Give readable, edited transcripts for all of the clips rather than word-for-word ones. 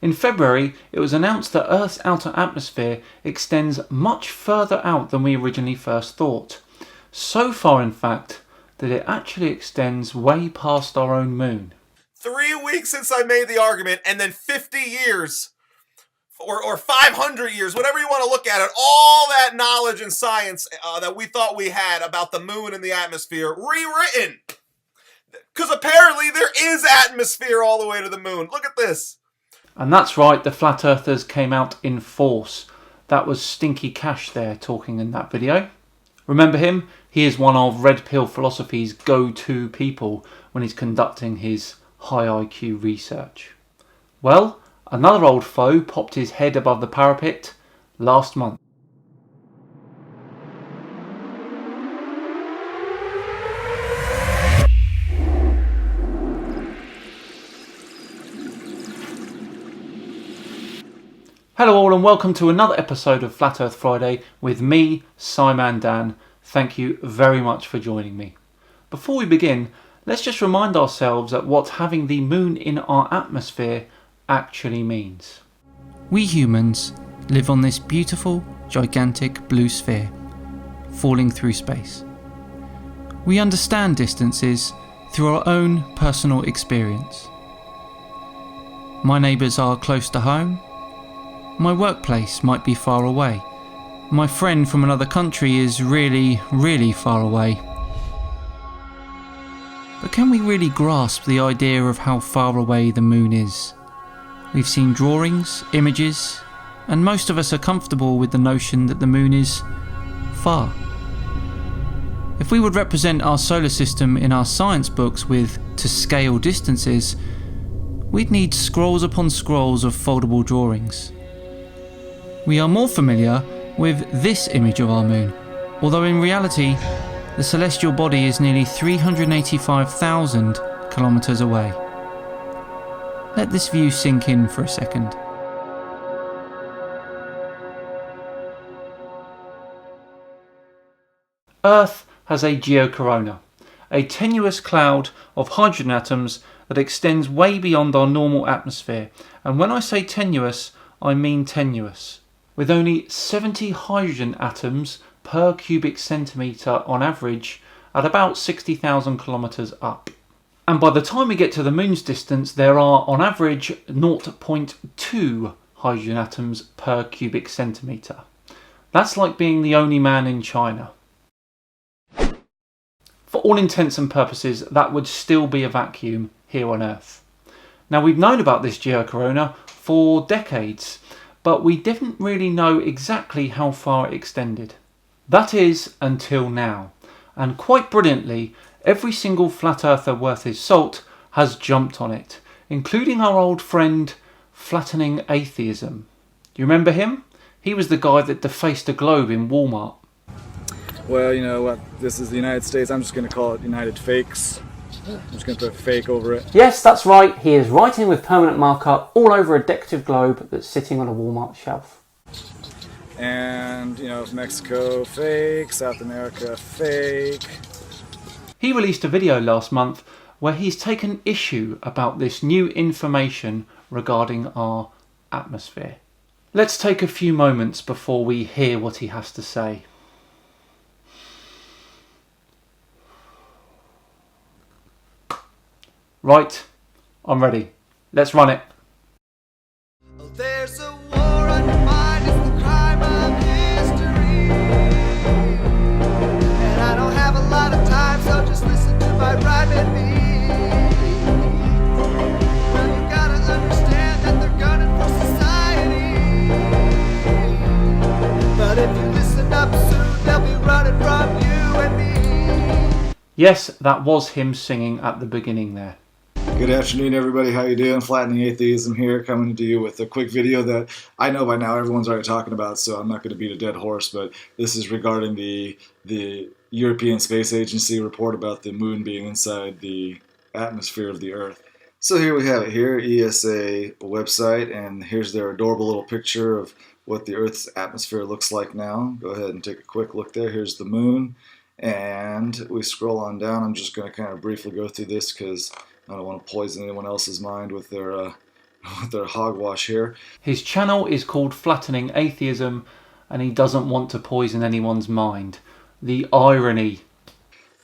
In February, it was announced that Earth's outer atmosphere extends much further out than we originally first thought. So far, in fact, that it actually extends way past our own moon. 3 weeks since I made the argument, and then 50 years or 500 years, whatever you want to look at it, all that knowledge and science that we thought we had about the moon and the atmosphere rewritten. Because apparently there is atmosphere all the way to the moon. Look at this. And that's right, the flat earthers came out in force. That was Stinky Cash there talking in that video. Remember him? He is one of Red Pill Philosophy's go-to people when he's conducting his high IQ research. Well, another old foe popped his head above the parapet last month. Hello all and welcome to another episode of Flat Earth Friday with me, Simon Dan. Thank you very much for joining me. Before we begin, let's just remind ourselves at what having the moon in our atmosphere actually means. We humans live on this beautiful, gigantic blue sphere, falling through space. We understand distances through our own personal experience. My neighbours are close to home. My workplace might be far away. My friend from another country is really, really far away. But can we really grasp the idea of how far away the moon is? We've seen drawings, images, and most of us are comfortable with the notion that the moon is far. If we would represent our solar system in our science books with to scale distances, we'd need scrolls upon scrolls of foldable drawings. We are more familiar with this image of our moon, although in reality, the celestial body is nearly 385,000 kilometers away. Let this view sink in for a second. Earth has a geocorona, a tenuous cloud of hydrogen atoms that extends way beyond our normal atmosphere. And when I say tenuous, I mean tenuous. With only 70 hydrogen atoms per cubic centimetre on average at about 60,000 kilometres up. And by the time we get to the moon's distance, there are on average 0.2 hydrogen atoms per cubic centimetre. That's like being the only man in China. For all intents and purposes, that would still be a vacuum here on Earth. Now, we've known about this geocorona for decades, but we didn't really know exactly how far it extended. That is, until now. And quite brilliantly, every single flat earther worth his salt has jumped on it, including our old friend Flattening Atheism. Do you remember him? He was the guy that defaced a globe in Walmart. Well, you know what, this is the United States, I'm just going to call it United Fakes. I'm just going to put fake over it. Yes, that's right, he is writing with permanent marker all over a decorative globe that's sitting on a Walmart shelf. And, you know, Mexico, fake, South America, fake. He released a video last month where he's taken issue about this new information regarding our atmosphere. Let's take a few moments before we hear what he has to say. Right, I'm ready. Let's run it. There's a war on your mind, it's the crime of history. And I don't have a lot of time, so just listen to my rhyme and beat. Well, you gotta understand that they're gunning for society. But if you listen up soon, they'll be running from you and me. Yes, that was him singing at the beginning there. Good afternoon, everybody. How you doing? Flattening Atheism here, coming to you with a quick video that I know by now everyone's already talking about, so I'm not going to beat a dead horse, but this is regarding the European Space Agency report about the moon being inside the atmosphere of the Earth. So here we have it here, ESA website, and here's their adorable little picture of what the Earth's atmosphere looks like now. Go ahead and take a quick look there. Here's the moon, and we scroll on down. I'm just going to kind of briefly go through this because I don't want to poison anyone else's mind with their with their hogwash here. His channel is called Flattening Atheism, and he doesn't want to poison anyone's mind. The irony.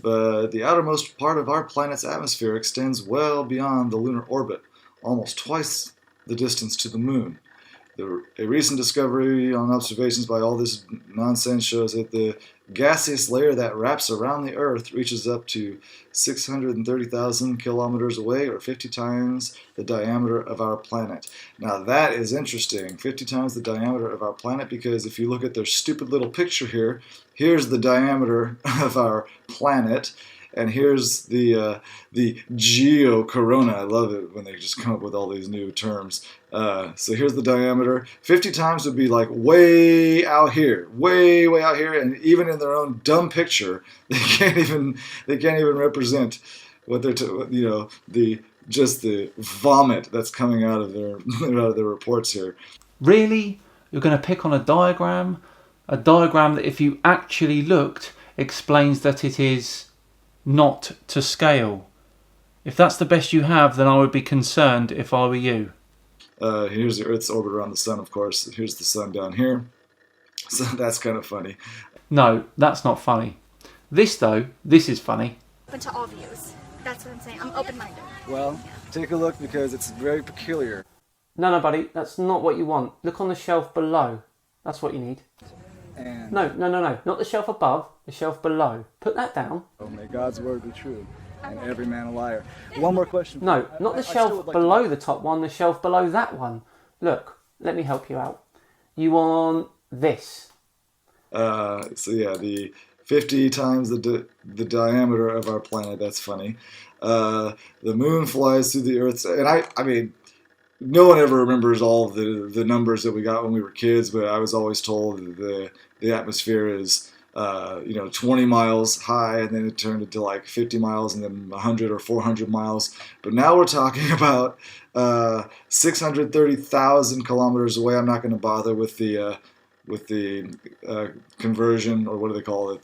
But the outermost part of our planet's atmosphere extends well beyond the lunar orbit, almost twice the distance to the moon. A recent discovery on observations by all this nonsense shows that the gaseous layer that wraps around the Earth reaches up to 630,000 kilometers away, or 50 times the diameter of our planet. Now that is interesting, 50 times the diameter of our planet, because if you look at their stupid little picture here, here's the diameter of our planet, and here's the geocorona. I love it when they just come up with all these new terms. So here's the diameter. 50 times would be like way out here, way out here, and even in their own dumb picture, they can't even represent what they're the vomit that's coming out of their reports here. Really? You're going to pick on a diagram? A diagram that, if you actually looked, explains that it is not to scale. If that's the best you have, then I would be concerned if I were you. Here's the Earth's orbit around the sun, of course. Here's the sun down here. So that's kind of funny. No, that's not funny. This is funny. Open to all views. That's what I'm saying. I'm open-minded. Well, take a look because it's very peculiar. No, buddy, that's not what you want. Look on the shelf below. That's what you need. And No. Not the shelf above, the shelf below. Put that down. oh, may God's word be true, and every man a liar. One more question. No, not the I still shelf would like to- below the top one, the shelf below that one. Look, let me help you out. You want this. So yeah, the 50 times the diameter of our planet. That's funny. The moon flies through the Earth's, and I mean, no one ever remembers all the numbers that we got when we were kids, but I was always told that the atmosphere is 20 miles high, and then it turned into like 50 miles, and then 100 or 400 miles. But now we're talking about 630,000 kilometers away. I'm not going to bother with the conversion, or what do they call it?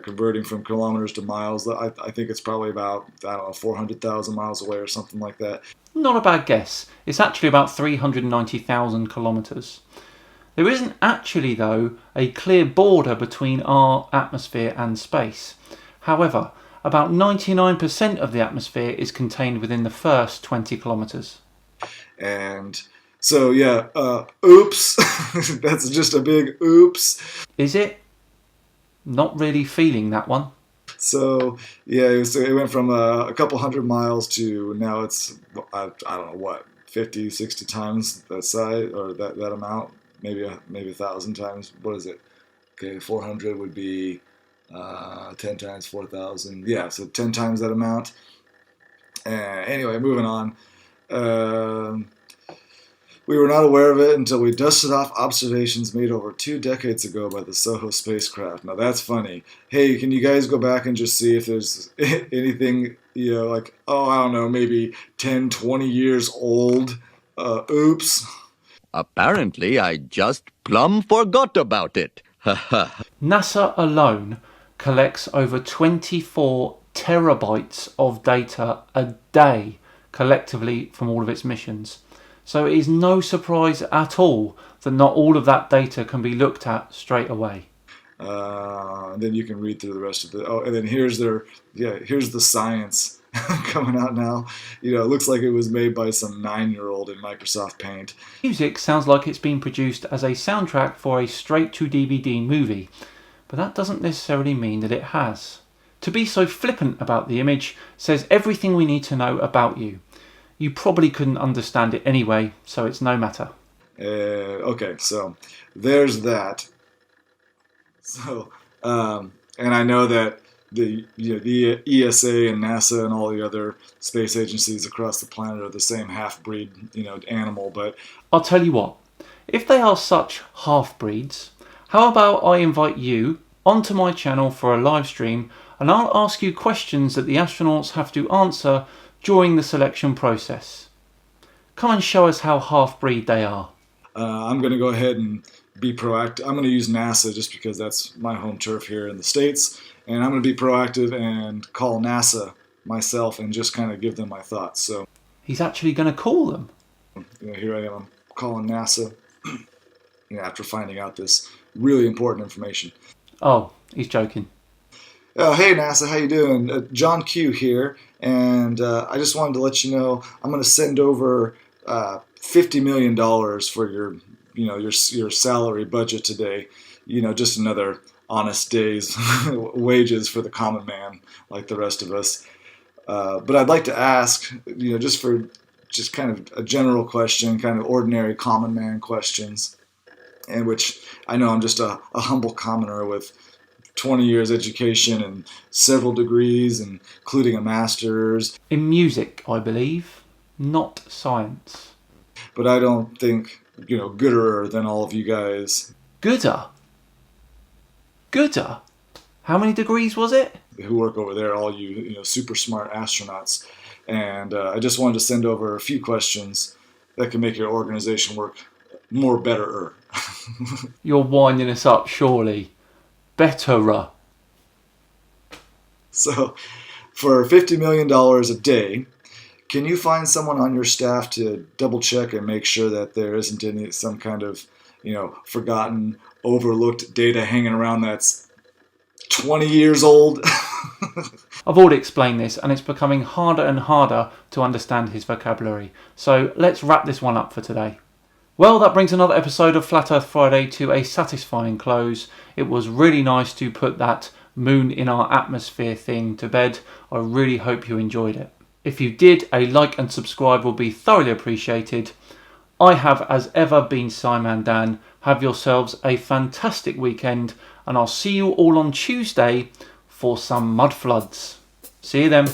Converting from kilometers to miles. I think it's probably about 400,000 miles away or something like that. Not a bad guess. It's actually about 390,000 kilometres. There isn't actually, though, a clear border between our atmosphere and space. However, about 99% of the atmosphere is contained within the first 20 kilometres. And so, yeah, oops. That's just a big oops. Is it? Not really feeling that one. So, yeah, it went from a couple hundred miles to now it's, I don't know what, 50, 60 times that size, or that amount. Maybe 1,000 times. What is it? Okay, 400 would be 10 times 4,000. Yeah, so 10 times that amount. Anyway, moving on. We were not aware of it until we dusted off observations made over 2 decades ago by the SOHO spacecraft. Now that's funny. Hey, can you guys go back and just see if there's anything, like, I don't know, maybe 10, 20 years old? Oops. Apparently, I just plumb forgot about it. NASA alone collects over 24 terabytes of data a day collectively from all of its missions. So it is no surprise at all that not all of that data can be looked at straight away. And then you can read through the rest of it. Oh, and then here's the science coming out now. It looks like it was made by some 9-year-old in Microsoft Paint. Music sounds like it's been produced as a soundtrack for a straight-to-DVD movie, but that doesn't necessarily mean that it has. To be so flippant about the image says everything we need to know about you. You probably couldn't understand it anyway, so it's no matter. Okay, so there's that. So, and I know that the ESA and NASA and all the other space agencies across the planet are the same half-breed, animal, but I'll tell you what, if they are such half-breeds, how about I invite you onto my channel for a live stream, and I'll ask you questions that the astronauts have to answer during the selection process. Come and show us how half-breed they are. I'm going to go ahead and be proactive. I'm going to use NASA just because that's my home turf here in the States, and I'm going to be proactive and call NASA myself and just kind of give them my thoughts. So He's actually going to call them. Here I am, I'm calling NASA, after finding out this really important information. Oh, he's joking. Hey NASA, how you doing? John Q here, and I just wanted to let you know I'm going to send over $50 million for your salary budget today. Just another honest day's wages for the common man, like the rest of us. But I'd like to ask, just kind of a general question, kind of ordinary common man questions, and which I know I'm just a humble commoner with 20 years education and several degrees, including a master's. In music, I believe, not science. But I don't think, gooder than all of you guys. Gooder? Gooder? How many degrees was it? Who work over there, all you, super smart astronauts. And I just wanted to send over a few questions that can make your organization work more betterer. You're winding us up, surely. Betterer. So, for $50 million a day, can you find someone on your staff to double check and make sure that there isn't some kind of, forgotten, overlooked data hanging around that's 20 years old? I've already explained this, and it's becoming harder and harder to understand his vocabulary. So let's wrap this one up for today. Well, that brings another episode of Flat Earth Friday to a satisfying close. It was really nice to put that moon in our atmosphere thing to bed. I really hope you enjoyed it. If you did, a like and subscribe will be thoroughly appreciated. I have, as ever, been Simon Dan. Have yourselves a fantastic weekend, and I'll see you all on Tuesday for some mud floods. See you then.